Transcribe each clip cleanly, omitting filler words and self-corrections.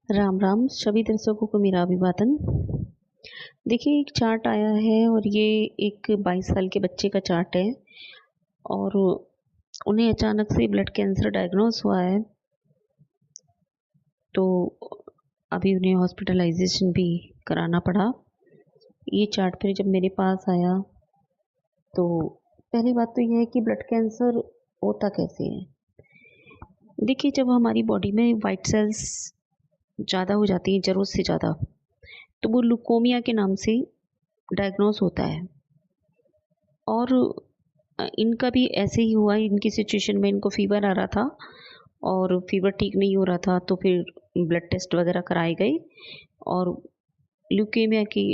राम राम सभी दर्शकों को मेरा अभिवादन। देखिए एक चार्ट आया है और ये एक 22 साल के बच्चे का चार्ट है और उन्हें अचानक से ब्लड कैंसर डायग्नोस हुआ है। तो अभी उन्हें हॉस्पिटलाइजेशन भी कराना पड़ा। ये चार्ट फिर जब मेरे पास आया तो पहली बात तो यह है कि ब्लड कैंसर होता कैसे है। देखिए जब हमारी बॉडी में वाइट सेल्स ज़्यादा हो जाती हैं ज़रूरत से ज़्यादा, तो वो लुकोमिया के नाम से डायग्नोस होता है। और इनका भी ऐसे ही हुआ। इनकी सिचुएशन में इनको फ़ीवर आ रहा था और फ़ीवर ठीक नहीं हो रहा था, तो फिर ब्लड टेस्ट वगैरह कराए गए और ल्यूकेमिया की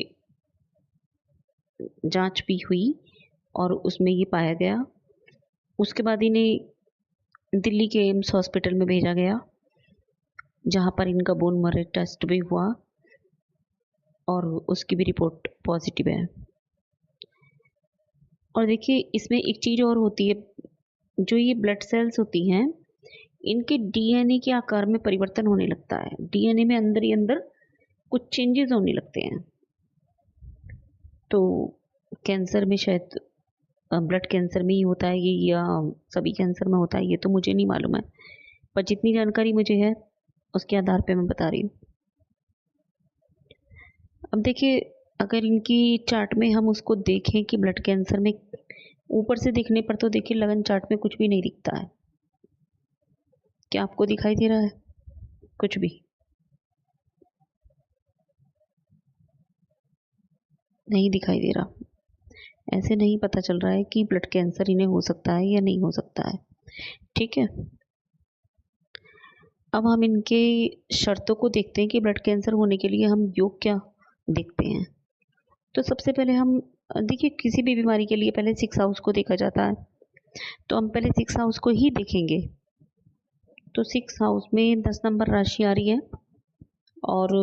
जांच भी हुई और उसमें ये पाया गया। उसके बाद इन्हें दिल्ली के एम्स हॉस्पिटल में भेजा गया, जहां पर इनका बोन मैरो टेस्ट भी हुआ और उसकी भी रिपोर्ट पॉजिटिव है। और देखिए इसमें एक चीज़ और होती है, जो ये ब्लड सेल्स होती हैं इनके डीएनए के आकार में परिवर्तन होने लगता है। डीएनए में अंदर ही अंदर कुछ चेंजेस होने लगते हैं। तो कैंसर में शायद ब्लड कैंसर में ही होता है ये, या सभी कैंसर में होता है ये तो मुझे नहीं मालूम है, पर जितनी जानकारी मुझे है उसके आधार पे मैं बता रही हूँ। अब देखिए अगर इनकी चार्ट में हम उसको देखें कि ब्लड कैंसर में ऊपर से देखने पर तो देखिए लगन चार्ट में कुछ भी नहीं दिखता है। क्या आपको दिखाई दे रहा है कुछ भी? नहीं दिखाई दे रहा। ऐसे नहीं पता चल रहा है कि ब्लड कैंसर इन्हें हो सकता है या नहीं हो सकता है। ठीक है, अब हम इनके शर्तों को देखते हैं कि ब्लड कैंसर होने के लिए हम योग क्या देखते हैं। तो सबसे पहले हम देखिए किसी भी बीमारी के लिए पहले 6 हाउस को देखा जाता है, तो हम पहले 6 हाउस को ही देखेंगे। तो 6 हाउस में 10 नंबर राशि आ रही है और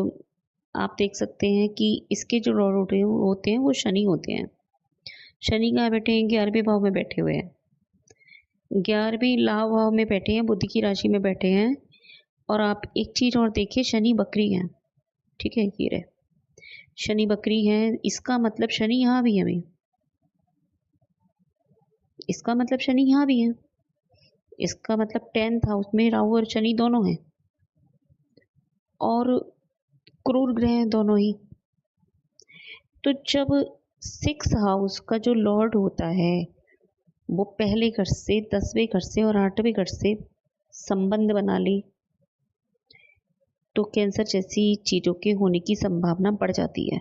आप देख सकते हैं कि इसके जो लॉर्ड होते हैं वो शनि होते हैं। शनि कहाँ बैठे हैं? 11वें भाव में बैठे हुए हैं। 11वें लाभ भाव में बैठे हैं, बुध की राशि में बैठे हैं। और आप एक चीज और देखिए, शनि बकरी है। ठीक है, ये रहे शनि बकरी है। इसका मतलब शनि यहाँ भी है। इसका मतलब शनि यहाँ भी है। इसका मतलब 10th हाउस में राहु और शनि दोनों हैं और क्रूर ग्रह हैं दोनों ही। तो जब 6 हाउस का जो लॉर्ड होता है वो पहले घर से, 10वें घर से और 8वें घर से संबंध बना ले, तो कैंसर जैसी चीजों के होने की संभावना बढ़ जाती है।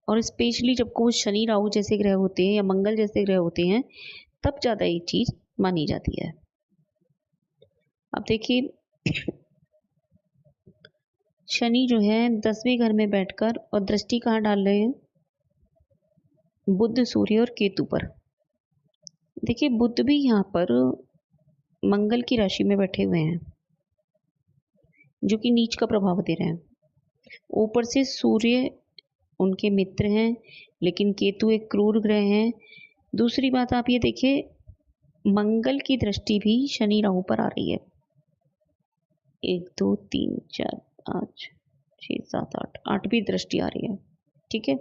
और स्पेशली जब को शनि राहु जैसे ग्रह होते हैं या मंगल जैसे ग्रह होते हैं, तब ज्यादा ये चीज मानी जाती है। अब देखिए शनि जो है 10वें घर में बैठकर और दृष्टि कहाँ डाल रहे हैं? बुध, सूर्य और केतु पर। देखिए बुध भी यहाँ पर मंगल की राशि में बैठे हुए हैं, जो कि नीच का प्रभाव दे रहे हैं। ऊपर से सूर्य उनके मित्र हैं, लेकिन केतु एक क्रूर ग्रह है। दूसरी बात आप ये देखिए, मंगल की दृष्टि भी शनि राहु पर आ रही है। 1 2 3 4 5 6 7 8, 8वीं दृष्टि आ रही है। ठीक है,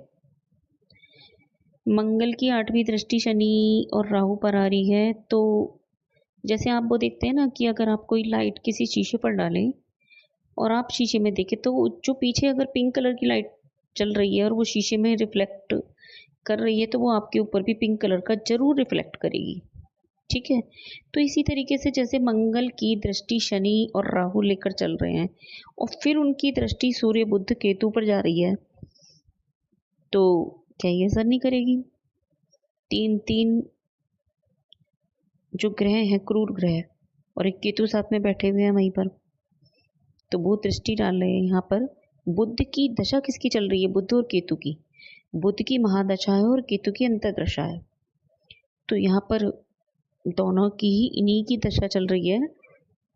मंगल की 8वीं दृष्टि शनि और राहु पर आ रही है। तो जैसे आप वो देखते हैं ना कि अगर आप कोई लाइट किसी शीशे पर डालें और आप शीशे में देखें, तो जो पीछे अगर पिंक कलर की लाइट चल रही है और वो शीशे में रिफ्लेक्ट कर रही है, तो वो आपके ऊपर भी पिंक कलर का जरूर रिफ्लेक्ट करेगी। ठीक है, तो इसी तरीके से जैसे मंगल की दृष्टि शनि और राहु लेकर चल रहे हैं और फिर उनकी दृष्टि सूर्य बुध केतु पर जा रही है, तो क्या ये असर नहीं करेगी? 3 3 जो ग्रह हैं क्रूर ग्रह, और एक केतु साथ में बैठे हुए हैं वहीं पर, तो वो दृष्टि डाल रहे हैं यहाँ पर। बुध की दशा किसकी चल रही है? बुध और केतु की। बुध की महादशा है और केतु की अंतर्दशा है। तो यहाँ पर दोनों की ही इन्हीं की दशा चल रही है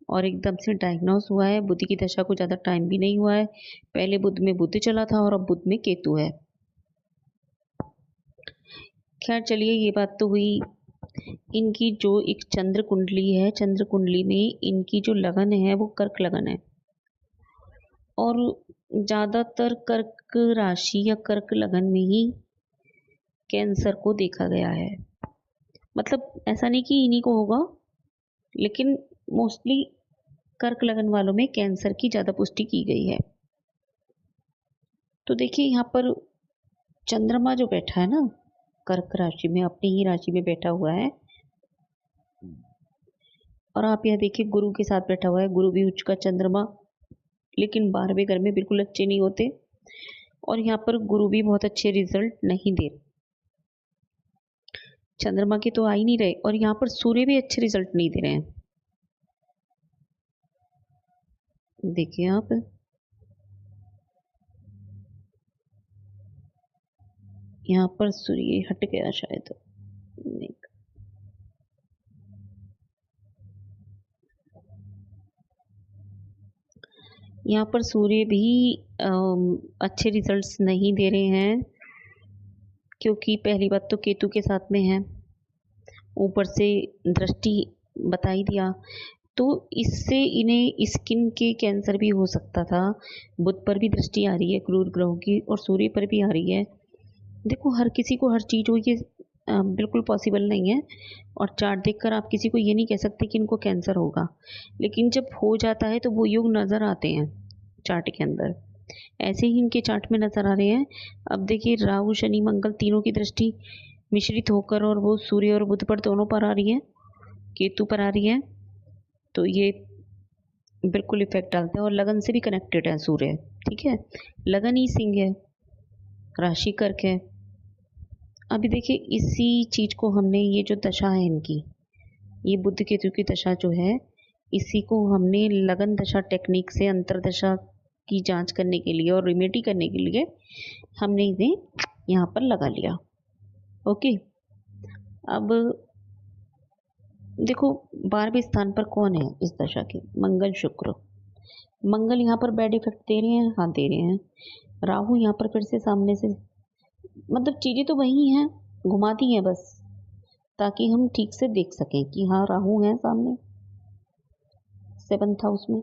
और एकदम से डायग्नोस हुआ है। बुध की दशा को ज़्यादा टाइम भी नहीं हुआ है, पहले बुध में बुध चला था और अब बुध में केतु है। खैर चलिए, ये बात तो हुई। इनकी जो एक चंद्र कुंडली है, चंद्र कुंडली में इनकी जो लगन है वो कर्क लगन है। और ज़्यादातर कर्क राशि या कर्क लगन में ही कैंसर को देखा गया है। मतलब ऐसा नहीं कि इन्हीं को होगा, लेकिन मोस्टली कर्क लगन वालों में कैंसर की ज़्यादा पुष्टि की गई है। तो देखिए यहाँ पर चंद्रमा जो बैठा है ना कर्क राशि में, अपनी ही राशि में बैठा हुआ है, और आप यह देखिए गुरु के साथ बैठा हुआ है। गुरु भी उच्च का चंद्रमा, लेकिन 12वें घर में बिल्कुल अच्छे नहीं होते, और यहाँ पर गुरु भी बहुत अच्छे रिजल्ट नहीं दे रहे। चंद्रमा के तो आ ही नहीं रहे, और यहाँ पर सूर्य भी अच्छे रिजल्ट नहीं दे रहे हैं। देखिए आप, यहाँ पर सूर्य हट गया शायद, नहीं। यहाँ पर सूर्य भी अच्छे रिजल्ट्स नहीं दे रहे हैं, क्योंकि पहली बात तो केतु के साथ में है, ऊपर से दृष्टि बता ही दिया, तो इससे इन्हें स्किन के कैंसर भी हो सकता था। बुध पर भी दृष्टि आ रही है क्रूर ग्रहों की, और सूर्य पर भी आ रही है। देखो हर किसी को हर चीज़ हो, ये बिल्कुल पॉसिबल नहीं है, और चार्ट देखकर आप किसी को ये नहीं कह सकते कि इनको कैंसर होगा, लेकिन जब हो जाता है तो वो योग नज़र आते हैं चार्ट के अंदर। ऐसे ही इनके चार्ट में नज़र आ रहे हैं। अब देखिए राहु शनि मंगल तीनों की दृष्टि मिश्रित होकर, और वो सूर्य और बुध पर दोनों पर आ रही है, केतु पर आ रही है, तो ये बिल्कुल इफेक्ट डालते हैं। और लगन से भी कनेक्टेड है सूर्य, ठीक है, लगन ही सिंह है, राशि कर्क है। अभी देखिए इसी चीज को हमने, ये जो दशा है इनकी, ये बुध केतु की दशा जो है, इसी को हमने लगन दशा टेक्निक से अंतरदशा की जांच करने के लिए और रिमेडी करने के लिए हमने इन्हें यहाँ पर लगा लिया। ओके, अब देखो 12वें स्थान पर कौन है इस दशा के, मंगल शुक्र। मंगल यहाँ पर बैड इफेक्ट दे रहे हैं, हाँ दे रहे हैं। राहु यहाँ पर फिर से सामने से, मतलब चीजें तो वही हैं, घुमाती हैं बस, ताकि हम ठीक से देख सकें कि हाँ राहु है सामने 7th हाउस में।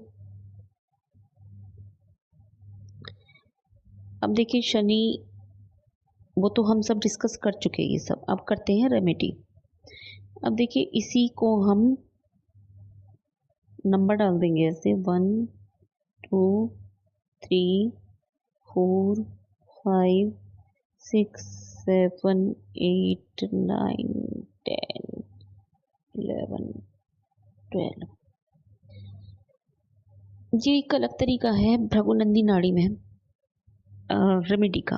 अब देखिए शनि, वो तो हम सब डिस्कस कर चुके हैं ये सब, अब करते हैं रेमेडी। अब देखिए इसी को हम नंबर डाल देंगे ऐसे 1 2 3 4 5 6 7 8 9 10 11 12। ये एक अलग तरीका है भृगुनंदी नाड़ी में रेमेडी का,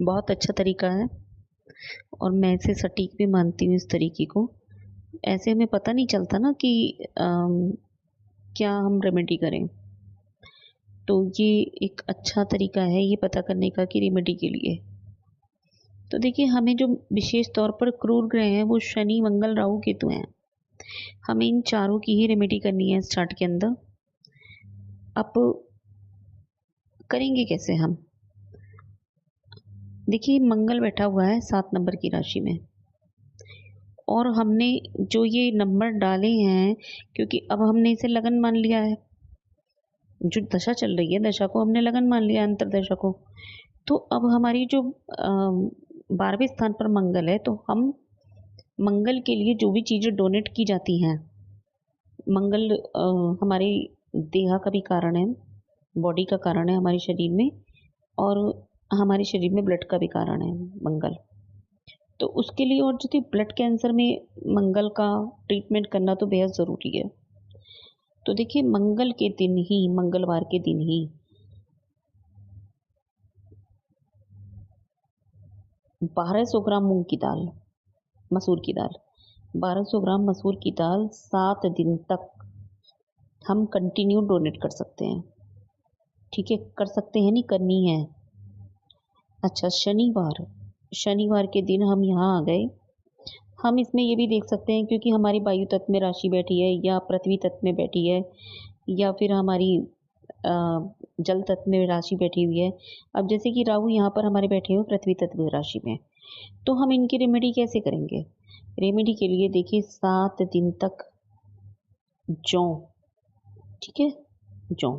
बहुत अच्छा तरीका है, और मैं इसे सटीक भी मानती हूँ इस तरीके को। ऐसे हमें पता नहीं चलता ना कि क्या हम रेमेडी करें, तो ये एक अच्छा तरीका है ये पता करने का कि रेमेडी के लिए। तो देखिए हमें जो विशेष तौर पर क्रूर ग्रह हैं वो शनि मंगल राहु केतु हैं, हमें इन चारों की ही रेमेडी करनी है इस चार्ट के अंदर। अब करेंगे कैसे हम, देखिए मंगल बैठा हुआ है 7 नंबर की राशि में, और हमने जो ये नंबर डाले हैं, क्योंकि अब हमने इसे लगन मान लिया है, जो दशा चल रही है दशा को हमने लगन मान लिया, अंतरदशा को। तो अब हमारी जो 12वें स्थान पर मंगल है, तो हम मंगल के लिए जो भी चीज़ें डोनेट की जाती हैं, मंगल हमारी देह का भी कारण है, बॉडी का कारण है हमारे शरीर में, और हमारे शरीर में ब्लड का भी कारण है मंगल। तो उसके लिए, और जो थी ब्लड कैंसर में मंगल का ट्रीटमेंट करना तो बेहद ज़रूरी है। तो देखिए मंगल के दिन ही, मंगलवार के दिन ही 1200 ग्राम मूंग की दाल, मसूर की दाल, 1200 ग्राम मसूर की दाल 7 दिन तक हम कंटिन्यू डोनेट कर सकते हैं। ठीक है, कर सकते हैं नहीं, करनी है। अच्छा शनिवार, शनिवार के दिन हम यहाँ आ गए, हम इसमें ये भी देख सकते हैं क्योंकि हमारी वायु तत्व में राशि बैठी है, या पृथ्वी तत्व में बैठी है, या फिर हमारी जल तत्व में राशि बैठी हुई है। अब जैसे कि राहु यहाँ पर हमारे बैठे हुए पृथ्वी तत्व राशि में, तो हम इनकी रेमेडी कैसे करेंगे। रेमेडी के लिए देखिए 7 दिन तक जौ, ठीक है, जौ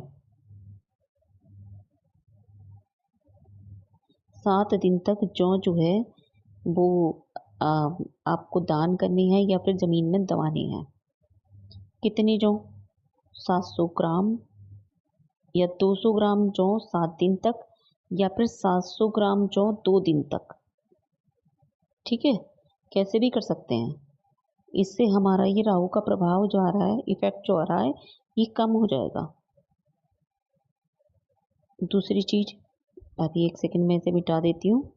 7 दिन तक जौ जो है वो आ, आपको दान करनी है या फिर ज़मीन में दबानी है। कितनी जौ? 700 ग्राम या 200 ग्राम जौ 7 दिन तक, या फिर 700 ग्राम जौ 2 दिन तक। ठीक है, कैसे भी कर सकते हैं। इससे हमारा ये राहु का प्रभाव जो आ रहा है, इफेक्ट जो आ रहा है, ये कम हो जाएगा। दूसरी चीज, अभी 1 सेकंड में इसे मिटा देती हूँ।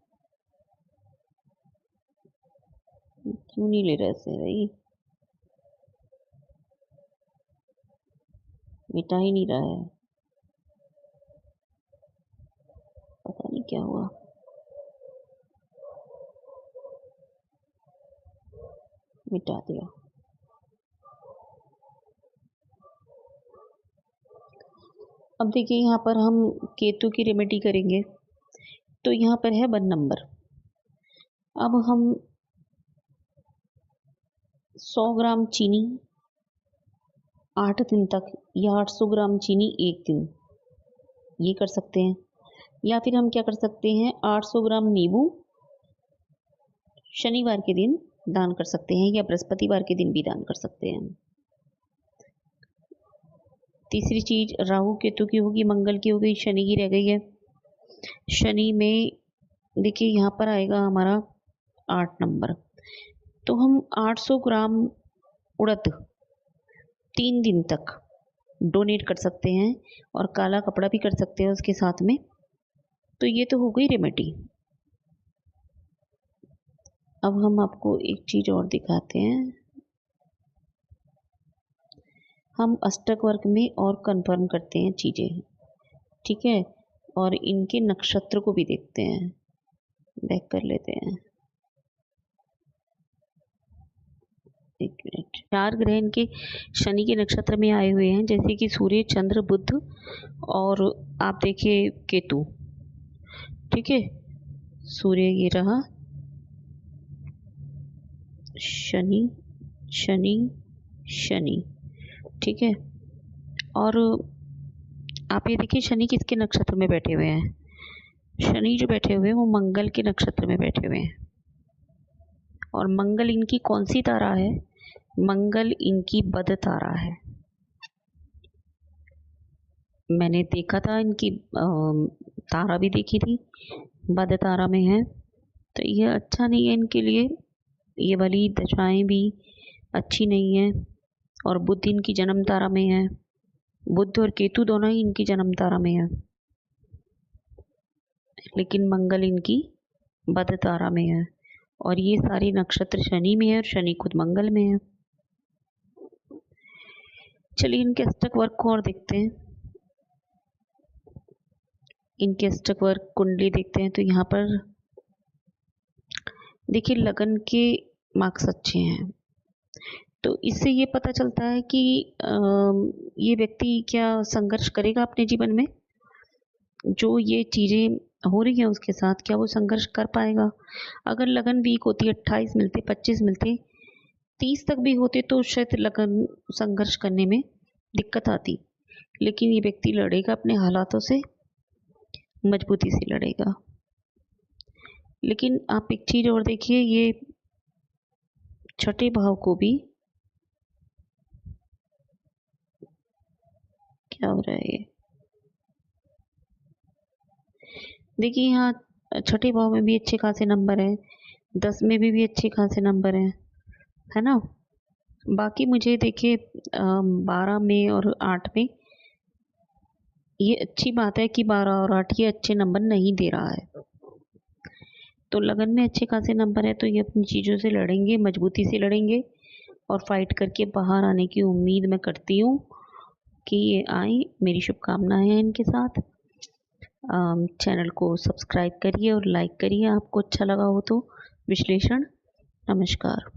क्यों नहीं ले रहे ऐसे भाई, मिटा ही नहीं रहा है, पता नहीं क्या हुआ। मिटा दिया। अब देखिए यहाँ पर हम केतु की रेमेडी करेंगे, तो यहाँ पर है 1 नंबर। अब हम 100 ग्राम चीनी 8 दिन तक, या 800 ग्राम चीनी 1 दिन, ये कर सकते हैं। या फिर हम क्या कर सकते हैं, 800 ग्राम नींबू शनिवार के दिन दान कर सकते हैं, या बृहस्पतिवार के दिन भी दान कर सकते हैं। तीसरी चीज राहु केतु की होगी, मंगल की हो गई, शनि की रह गई है। शनि में देखिए यहाँ पर आएगा हमारा 8 नंबर। तो हम 800 ग्राम उड़द 3 दिन तक डोनेट कर सकते हैं, और काला कपड़ा भी कर सकते हैं उसके साथ में। तो ये तो हो गई रेमेडी। अब हम आपको एक चीज और दिखाते हैं। हम अष्टक वर्ग में और कंफर्म करते हैं चीजें, ठीक है, और इनके नक्षत्र को भी देखते हैं। बैक कर लेते हैं, एक मिनट। 4 ग्रह इनके शनि के नक्षत्र में आए हुए हैं, जैसे कि सूर्य, चंद्र, बुध और आप देखिए केतु। ठीक है, सूर्य ये रहा, शनि शनि शनि, ठीक है। और आप ये देखिए शनि किसके नक्षत्र में बैठे हुए हैं। शनि जो बैठे हुए हैं वो मंगल के नक्षत्र में बैठे हुए हैं, और मंगल इनकी कौन सी तारा है, मंगल इनकी बद तारा है। मैंने देखा था इनकी तारा भी देखी थी, बद तारा में है। तो ये अच्छा नहीं है इनके लिए, ये वाली दशाएं भी अच्छी नहीं है। और बुध इनकी जन्म तारा में है, बुध और केतु दोनों ही इनकी जन्म तारा में है, लेकिन मंगल इनकी बद तारा में है। और ये सारे नक्षत्र शनि में है, और शनि खुद मंगल में है। चलिए इनके अष्टक वर्ग को और देखते हैं। इनके अष्टक वर्ग कुंडली देखते हैं, तो यहाँ पर देखिए लगन के मार्क्स अच्छे हैं। तो इससे ये पता चलता है कि ये व्यक्ति क्या संघर्ष करेगा अपने जीवन में, जो ये चीज़ें हो रही हैं उसके साथ, क्या वो संघर्ष कर पाएगा। अगर लगन वीक होती, 28 मिलते, 25 मिलते, 30 तक भी होते, तो शायद लगन संघर्ष करने में दिक्कत आती। लेकिन ये व्यक्ति लड़ेगा अपने हालातों से, मजबूती से लड़ेगा। लेकिन आप एक चीज़ और देखिए, ये छठे भाव को भी, क्या हो रहा है ये, देखिए यहाँ छठे भाव में भी अच्छे खासे नंबर हैं, 10 में भी अच्छे खासे नंबर हैं, है ना। बाकी मुझे देखिए 12 में और 8 में, ये अच्छी बात है कि 12 और 8 ये अच्छे नंबर नहीं दे रहा है। तो लगन में अच्छे खासे नंबर है, तो ये अपनी चीज़ों से लड़ेंगे, मजबूती से लड़ेंगे, और फाइट करके बाहर आने की उम्मीद मैं करती हूँ कि ये आए। मेरी शुभकामनाएं हैं इनके साथ। चैनल को सब्सक्राइब करिए और लाइक करिए, आपको अच्छा लगा हो तो विश्लेषण। नमस्कार।